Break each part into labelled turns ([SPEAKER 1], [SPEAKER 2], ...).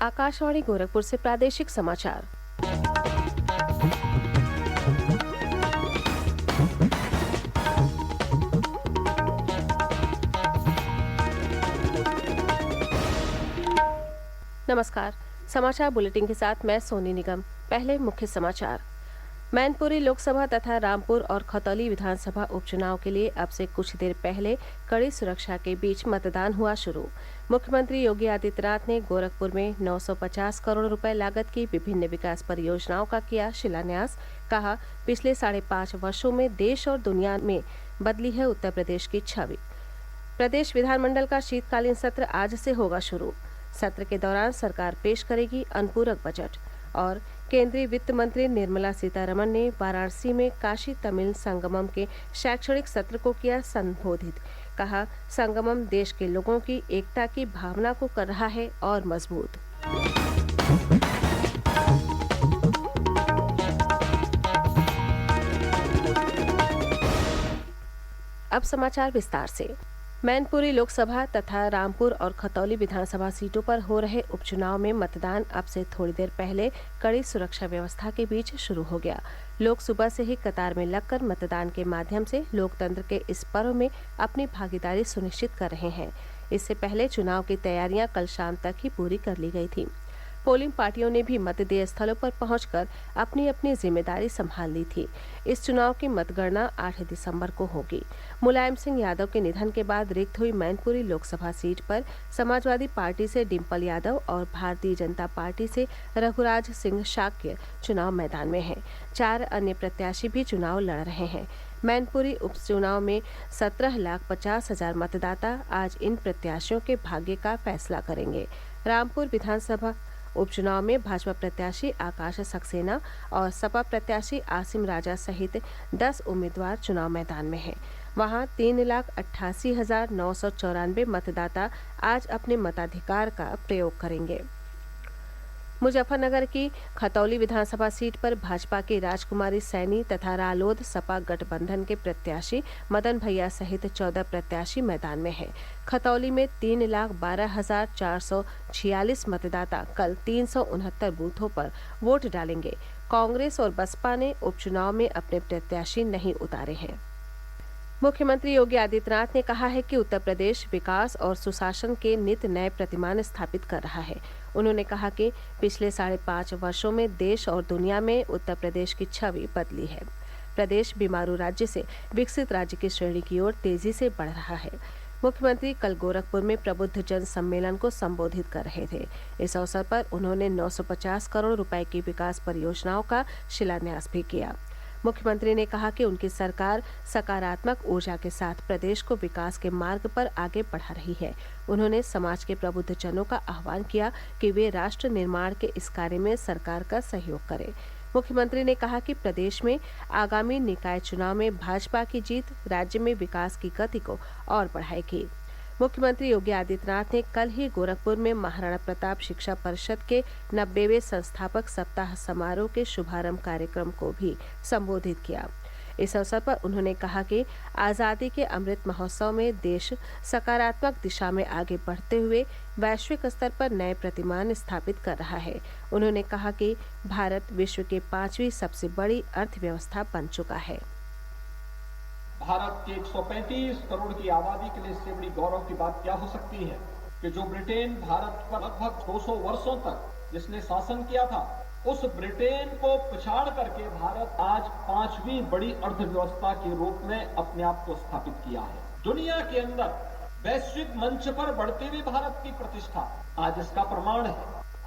[SPEAKER 1] आकाशवाणी गोरखपुर से प्रादेशिक समाचार। नमस्कार। समाचार बुलेटिन के साथ मैं सोनी निगम। पहले मुख्य समाचार। मैनपुरी लोकसभा तथा रामपुर और खतौली विधानसभा उपचुनाव के लिए अब से कुछ देर पहले कड़ी सुरक्षा के बीच मतदान हुआ शुरू। मुख्यमंत्री योगी आदित्यनाथ ने गोरखपुर में 950 करोड़ रुपए लागत की विभिन्न विकास परियोजनाओं का किया शिलान्यास। कहा, पिछले 5.5 वर्षों में देश और दुनिया में बदली है उत्तर प्रदेश की छवि। प्रदेश विधानमंडल का शीतकालीन सत्र आज से होगा शुरू। सत्र के दौरान सरकार पेश करेगी अनुपूरक बजट। और केंद्रीय वित्त मंत्री निर्मला सीतारमण ने वाराणसी में काशी तमिल संगमम के शैक्षणिक सत्र को किया संबोधित। कहा, संगमम देश के लोगों की एकता की भावना को कर रहा है और मजबूत। अब समाचार विस्तार से। मैनपुरी लोकसभा तथा रामपुर और खतौली विधानसभा सीटों पर हो रहे उपचुनाव में मतदान अब से थोड़ी देर पहले कड़ी सुरक्षा व्यवस्था के बीच शुरू हो गया। लोग सुबह से ही कतार में लगकर मतदान के माध्यम से लोकतंत्र के इस पर्व में अपनी भागीदारी सुनिश्चित कर रहे हैं। इससे पहले चुनाव की तैयारियां कल शाम तक ही पूरी कर ली गई थी। पोलिंग पार्टियों ने भी मतदेय स्थलों पर पहुंचकर अपनी अपनी जिम्मेदारी संभाल ली थी। इस चुनाव की मतगणना 8 दिसंबर को होगी। मुलायम सिंह यादव के निधन के बाद रिक्त हुई मैनपुरी लोकसभा सीट पर समाजवादी पार्टी से डिम्पल यादव और भारतीय जनता पार्टी से रघुराज सिंह शाक्य चुनाव मैदान में हैं। 4 अन्य प्रत्याशी भी चुनाव लड़ रहे हैं। मैनपुरी उपचुनाव में 17,50,000 मतदाता आज इन प्रत्याशियों के भाग्य का फैसला करेंगे। रामपुर विधानसभा उपचुनाव में भाजपा प्रत्याशी आकाश सक्सेना और सपा प्रत्याशी आसिम राजा सहित 10 उम्मीदवार चुनाव मैदान में हैं। वहां 3,88,994 मतदाता आज अपने मताधिकार का प्रयोग करेंगे। मुजफ्फरनगर की खतौली विधानसभा सीट पर भाजपा की राजकुमारी सैनी तथा रालोद सपा गठबंधन के प्रत्याशी मदन भैया सहित 14 प्रत्याशी मैदान में हैं। खतौली में 3,12,446 मतदाता कल 369 बूथों पर वोट डालेंगे। कांग्रेस और बसपा ने उपचुनाव में अपने प्रत्याशी नहीं उतारे हैं। मुख्यमंत्री योगी आदित्यनाथ ने कहा है कि उत्तर प्रदेश विकास और सुशासन के नित नए प्रतिमान स्थापित कर रहा है। उन्होंने कहा कि पिछले 5.5 वर्षों में देश और दुनिया में उत्तर प्रदेश की छवि बदली है। प्रदेश बीमारू राज्य से विकसित राज्य की श्रेणी की ओर तेजी से बढ़ रहा है। मुख्यमंत्री कल गोरखपुर में प्रबुद्ध जन सम्मेलन को संबोधित कर रहे थे। इस अवसर पर उन्होंने 950 करोड़ रुपए की विकास परियोजनाओं का शिलान्यास भी किया। मुख्यमंत्री ने कहा कि उनकी सरकार सकारात्मक ऊर्जा के साथ प्रदेश को विकास के मार्ग पर आगे बढ़ा रही है। उन्होंने समाज के प्रबुद्ध जनों का आह्वान किया कि वे राष्ट्र निर्माण के इस कार्य में सरकार का सहयोग करें। मुख्यमंत्री ने कहा कि प्रदेश में आगामी निकाय चुनाव में भाजपा की जीत राज्य में विकास की गति को और बढ़ाएगी। मुख्यमंत्री योगी आदित्यनाथ ने कल ही गोरखपुर में महाराणा प्रताप शिक्षा परिषद के 90वें संस्थापक सप्ताह समारोह के शुभारंभ कार्यक्रम को भी संबोधित किया। इस अवसर पर उन्होंने कहा कि आज़ादी के अमृत महोत्सव में देश सकारात्मक दिशा में आगे बढ़ते हुए वैश्विक स्तर पर नए प्रतिमान स्थापित कर रहा है। उन्होंने कहा कि भारत विश्व के 5वीं सबसे बड़ी अर्थव्यवस्था बन चुका है।
[SPEAKER 2] भारत के 135 करोड़ की आबादी के लिए इससे बड़ी गौरव की बात क्या हो सकती है कि जो ब्रिटेन भारत पर लगभग 200 वर्षों तक जिसने शासन किया था, उस ब्रिटेन को पछाड़ करके भारत आज 5वीं बड़ी अर्थव्यवस्था के रूप में अपने आप को स्थापित किया है। दुनिया के अंदर वैश्विक मंच पर बढ़ते हुए भारत की प्रतिष्ठा आज इसका प्रमाण है।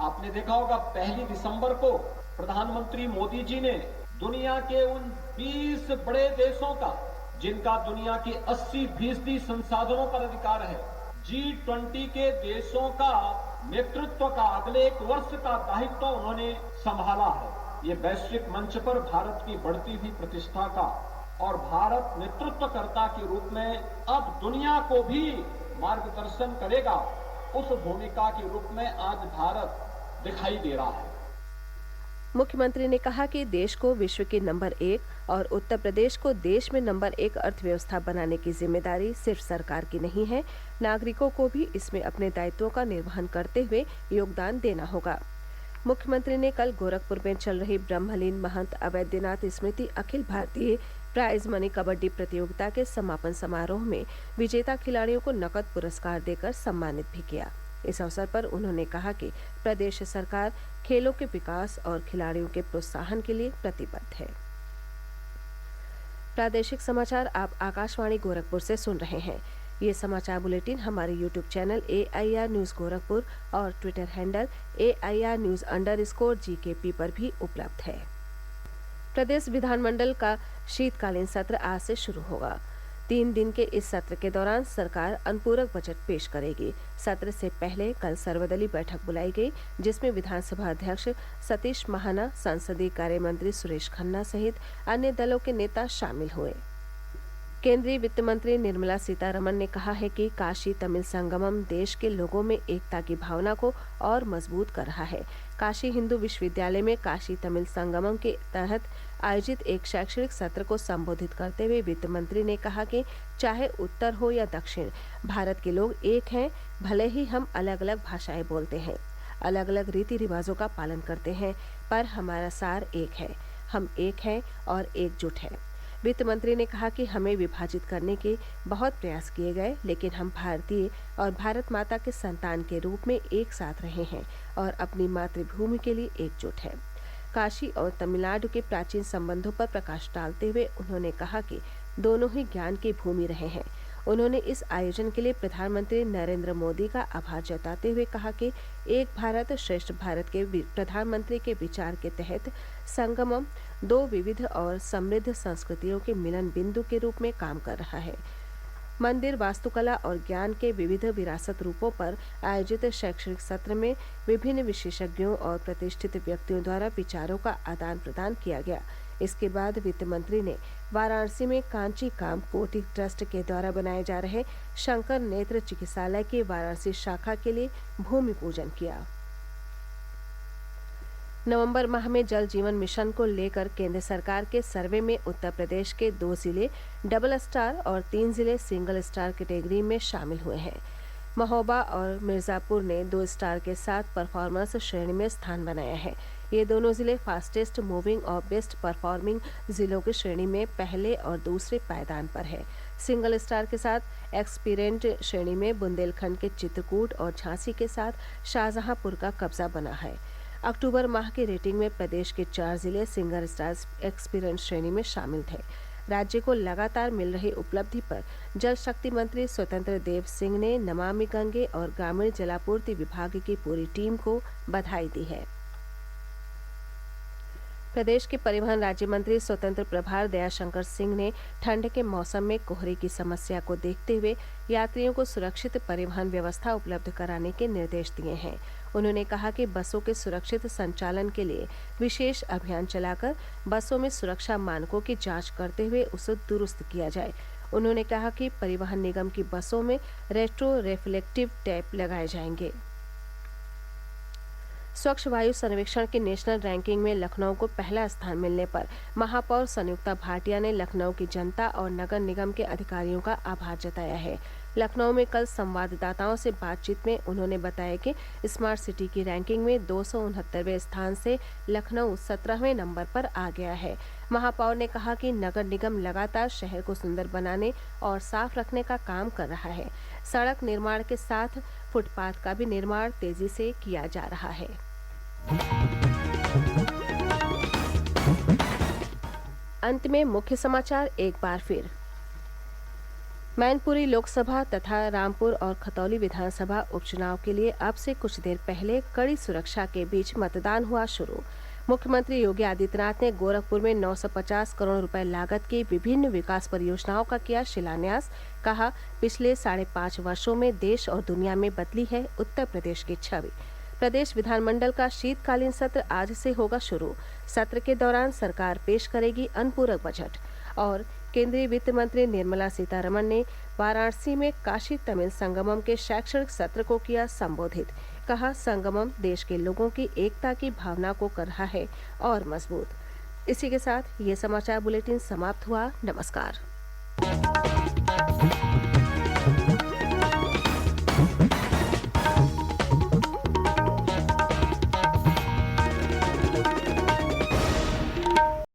[SPEAKER 2] आपने देखा होगा 1 दिसंबर को प्रधानमंत्री मोदी जी ने दुनिया के उन 20 बड़े देशों का जिनका दुनिया के 80% संसाधनों पर अधिकार है, G20 के देशों का नेतृत्व का अगले 1 वर्ष का दायित्व उन्होंने संभाला है। ये वैश्विक मंच पर भारत की बढ़ती हुई प्रतिष्ठा का और भारत नेतृत्वकर्ता के रूप में अब दुनिया को भी मार्गदर्शन करेगा, उस भूमिका के रूप में आज भारत दिखाई दे रहा है।
[SPEAKER 1] मुख्यमंत्री ने कहा कि देश को विश्व के नंबर 1 और उत्तर प्रदेश को देश में नंबर 1 अर्थव्यवस्था बनाने की जिम्मेदारी सिर्फ सरकार की नहीं है, नागरिकों को भी इसमें अपने दायित्वों का निर्वहन करते हुए योगदान देना होगा। मुख्यमंत्री ने कल गोरखपुर में चल रही ब्रह्मलीन महंत अवैधनाथ स्मृति अखिल भारतीय प्राइज मनी कबड्डी प्रतियोगिता के समापन समारोह में विजेता खिलाड़ियों को नकद पुरस्कार देकर सम्मानित भी किया। इस अवसर पर उन्होंने कहा कि प्रदेश सरकार खेलों के विकास और खिलाड़ियों के प्रोत्साहन के लिए प्रतिबद्ध है। प्रादेशिक समाचार आप आकाशवाणी गोरखपुर से सुन रहे हैं। ये समाचार बुलेटिन हमारे YouTube channel AIR news Gorakhpur और ट्विटर हैंडल AIR न्यूज़_GKP पर भी उपलब्ध है। प्रदेश विधानमंडल का शीतकालीन सत्र आज से शुरू होगा। 3 दिन के इस सत्र के दौरान सरकार अनुपूरक बजट पेश करेगी। सत्र से पहले कल सर्वदलीय बैठक बुलाई गई, जिसमें विधानसभा अध्यक्ष सतीश महाना, संसदीय कार्य मंत्री सुरेश खन्ना सहित अन्य दलों के नेता शामिल हुए। केंद्रीय वित्त मंत्री निर्मला सीतारमण ने कहा है कि काशी तमिल संगमम देश के लोगों में एकता की भावना को और मजबूत कर रहा है। काशी हिंदू विश्वविद्यालय में काशी तमिल संगमम के तहत आयोजित एक शैक्षणिक सत्र को संबोधित करते हुए वित्त मंत्री ने कहा कि चाहे उत्तर हो या दक्षिण, भारत के लोग एक हैं। भले ही हम अलग अलग भाषाएं बोलते हैं, अलग अलग रीति रिवाजों का पालन करते हैं, पर हमारा सार एक है। हम एक हैं और एकजुट हैं। वित्त मंत्री ने कहा कि हमें विभाजित करने के बहुत प्रयास किए गए, लेकिन हम भारतीय और भारत माता के संतान के रूप में एक साथ रहे हैं और अपनी मातृभूमि के लिए एकजुट हैं। काशी और तमिलनाडु के प्राचीन संबंधों पर प्रकाश डालते हुए उन्होंने कहा कि दोनों ही ज्ञान की भूमि रहे हैं। उन्होंने इस आयोजन के लिए प्रधानमंत्री नरेंद्र मोदी का आभार जताते हुए कहा कि एक भारत श्रेष्ठ भारत के प्रधानमंत्री के विचार के तहत संगमम 2 विविध और समृद्ध संस्कृतियों के मिलन बिंदु के रूप में काम कर रहा है। मंदिर वास्तुकला और ज्ञान के विविध विरासत रूपों पर आयोजित शैक्षणिक सत्र में विभिन्न विशेषज्ञों और प्रतिष्ठित व्यक्तियों द्वारा विचारों का आदान प्रदान किया गया। इसके बाद वित्त मंत्री ने वाराणसी में कांची काम कोटि ट्रस्ट के द्वारा बनाए जा रहे शंकर नेत्र चिकित्सालय की वाराणसी शाखा के लिए भूमि पूजन किया। नवंबर माह में जल जीवन मिशन को लेकर केंद्र सरकार के सर्वे में उत्तर प्रदेश के 2 जिले डबल स्टार और 3 जिले सिंगल स्टार कैटेगरी में शामिल हुए हैं। महोबा और मिर्जापुर ने 2 स्टार के साथ परफॉर्मेंस श्रेणी में स्थान बनाया है। ये दोनों जिले फास्टेस्ट मूविंग और बेस्ट परफॉर्मिंग जिलों की श्रेणी में पहले और दूसरे पायदान पर है। सिंगल स्टार के साथ एक्सपीरियंट श्रेणी में बुंदेलखंड के चित्रकूट और झांसी के साथ शाहजहांपुर का कब्जा बना है। अक्टूबर माह की रेटिंग में प्रदेश के 4 जिले सिंगल स्टार एक्सपीरियंस श्रेणी में शामिल थे। राज्य को लगातार मिल रही उपलब्धि पर जल शक्ति मंत्री स्वतंत्र देव सिंह ने नमामि गंगे और ग्रामीण जलापूर्ति विभाग की पूरी टीम को बधाई दी है। प्रदेश के परिवहन राज्य मंत्री स्वतंत्र प्रभार दयाशंकर सिंह ने ठंड के मौसम में कोहरे की समस्या को देखते हुए यात्रियों को सुरक्षित परिवहन व्यवस्था उपलब्ध कराने के निर्देश दिए हैं। उन्होंने कहा कि बसों के सुरक्षित संचालन के लिए विशेष अभियान चलाकर बसों में सुरक्षा मानकों की जांच करते हुए उसे दुरुस्त किया जाए। उन्होंने कहा कि परिवहन निगम की बसों में रेट्रो रिफ्लेक्टिव टैप लगाए जाएंगे। स्वच्छ वायु सर्वेक्षण की नेशनल रैंकिंग में लखनऊ को पहला स्थान मिलने पर महापौर संयुक्ता भाटिया ने लखनऊ की जनता और नगर निगम के अधिकारियों का आभार जताया है। लखनऊ में कल संवाददाताओं से बातचीत में उन्होंने बताया कि स्मार्ट सिटी की रैंकिंग में 269वें स्थान से लखनऊ 17वें नंबर पर आ गया है। महापौर ने कहा कि नगर निगम लगातार शहर को सुंदर बनाने और साफ रखने का काम कर रहा है। सड़क निर्माण के साथ फुटपाथ का भी निर्माण तेजी से किया जा रहा है। अंत में मुख्य समाचार एक बार फिर। मैनपुरी लोकसभा तथा रामपुर और खतौली विधानसभा उपचुनाव के लिए अब से कुछ देर पहले कड़ी सुरक्षा के बीच मतदान हुआ शुरू। मुख्यमंत्री योगी आदित्यनाथ ने गोरखपुर में 950 करोड़ रुपए लागत की विभिन्न विकास परियोजनाओं का किया शिलान्यास। कहा, पिछले 5.5 वर्षों में देश और दुनिया में बदली है उत्तर प्रदेश की छवि। प्रदेश विधानमंडल का शीतकालीन सत्र आज से होगा शुरू। सत्र के दौरान सरकार पेश करेगी अनुपूरक बजट। और केंद्रीय वित्त मंत्री निर्मला सीतारमण ने वाराणसी में काशी तमिल संगमम के शैक्षणिक सत्र को किया संबोधित। कहा, संगमम देश के लोगों की एकता की भावना को कर रहा है और मजबूत। इसी के साथ ये समाचार बुलेटिन समाप्त हुआ। नमस्कार।